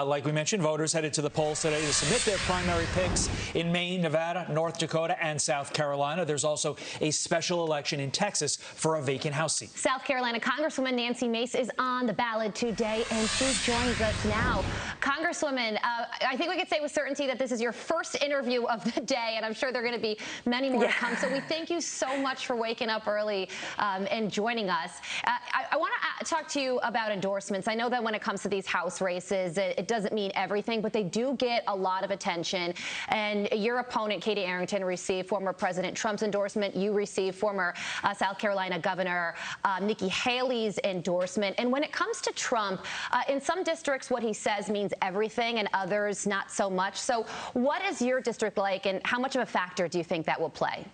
Like we mentioned, voters headed to the polls today to submit their primary picks in Maine, Nevada, North Dakota, and South Carolina. There's also a special election in Texas for a vacant House seat. South Carolina Congresswoman Nancy Mace is on the ballot today, and she joins us now. Congresswoman, I think we could say with certainty that this is your first interview of the day, and I'm sure there are going to be many more to come. So we thank you so much for waking up early and joining us. I want to talk to you about endorsements. I know that when it comes to these House races, it doesn't mean everything, but they do get a lot of attention. And your opponent, Katie Arrington, received former President Trump's endorsement. You received former South Carolina Governor Nikki Haley's endorsement. And when it comes to Trump, in some districts, what he says means everything, and others not so much. So what is your district like, and how much of a factor do you think that will play?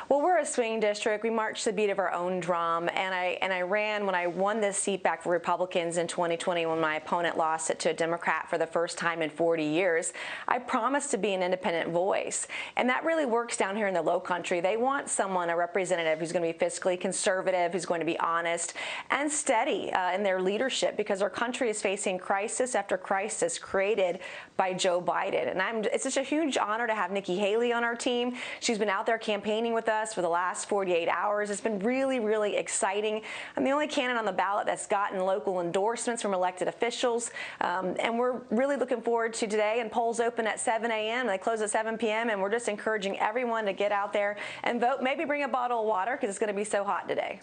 Well, we're a swing district. We march to the beat of our own drum, and I ran when I won this seat back for Republicans in 2020 when my opponent lost it to a Democrat for the first time in 40 years. I promised to be an independent voice, and that really works down here in the Low Country. They want someone, a representative, who's going to be fiscally conservative, who's going to be honest and steady in their leadership, because our country is facing crisis after crisis created by Joe Biden. And it's such a huge honor to have Nikki Haley on our team. She's been out there campaigning with us for the last 48 hours. It's been really, really exciting. I'm the only candidate on the ballot that's gotten local endorsements from elected officials, and we're really looking forward to today. And polls open at 7 a.m. They close at 7 p.m. and we're just encouraging everyone to get out there and vote. Maybe bring a bottle of water because it's going to be so hot today.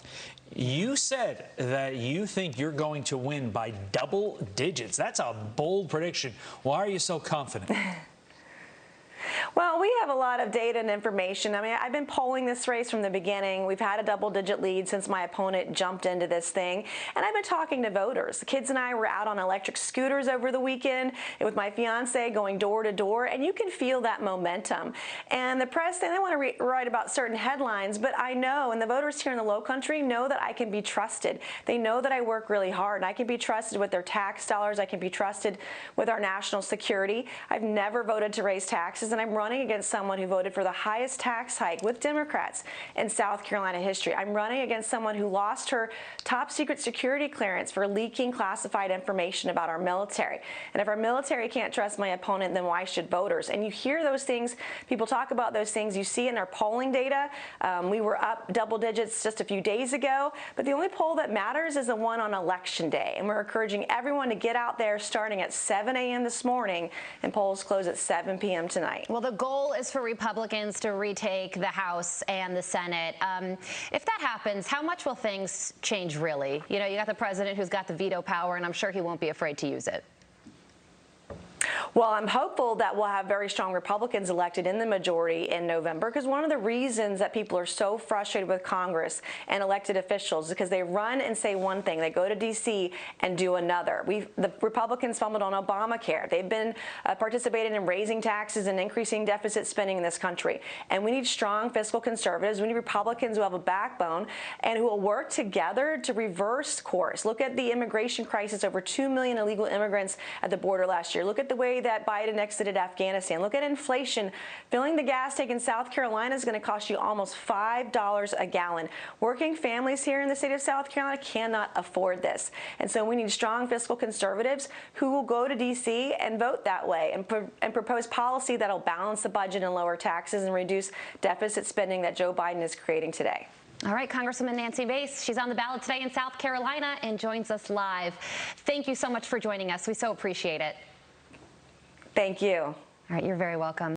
You said that you think you're going to win by double digits. That's a bold prediction. Why are you so confident? Well, we have a lot of data and information. I mean, I've been polling this race from the beginning. We've had a double-digit lead since my opponent jumped into this thing. And I've been talking to voters. The kids and I were out on electric scooters over the weekend with my fiance going door to door, and you can feel that momentum. And the press, they want to write about certain headlines, but I know, and the voters here in the Low Country know that I can be trusted. They know that I work really hard, and I can be trusted with their tax dollars. I can be trusted with our national security. I've never voted to raise taxes, and I'm running against someone who voted for the highest tax hike with Democrats in South Carolina history. I'm running against someone who lost her top secret security clearance for leaking classified information about our military. And if our military can't trust my opponent, then why should voters? And you hear those things, people talk about those things, you see in our polling data. We were up double digits just a few days ago, but the only poll that matters is the one on election day. And we're encouraging everyone to get out there starting at 7 a.m. this morning, and polls close at 7 p.m. tonight. Well, the goal is for Republicans to retake the House and the Senate. If that happens, how much will things change, really? You know, you got the president who's got the veto power, and I'm sure he won't be afraid to use it. Well, I'm hopeful that we'll have very strong Republicans elected in the majority in November, because one of the reasons that people are so frustrated with Congress and elected officials is because they run and say one thing, they go to D.C. and do another. The Republicans fumbled on Obamacare. They've been participating in raising taxes and increasing deficit spending in this country. And we need strong fiscal conservatives. We need Republicans who have a backbone and who will work together to reverse course. Look at the immigration crisis, over 2 million illegal immigrants at the border last year. Look at the way that Biden exited Afghanistan. Look at inflation. Filling the gas tank in South Carolina is going to cost you almost $5 a gallon. Working families here in the state of South Carolina cannot afford this. And so we need strong fiscal conservatives who will go to D.C. and vote that way and propose policy that will balance the budget and lower taxes and reduce deficit spending that Joe Biden is creating today. All right, Congresswoman Nancy Mace, she's on the ballot today in South Carolina and joins us live. Thank you so much for joining us. We so appreciate it. Thank you. All right, you're very welcome.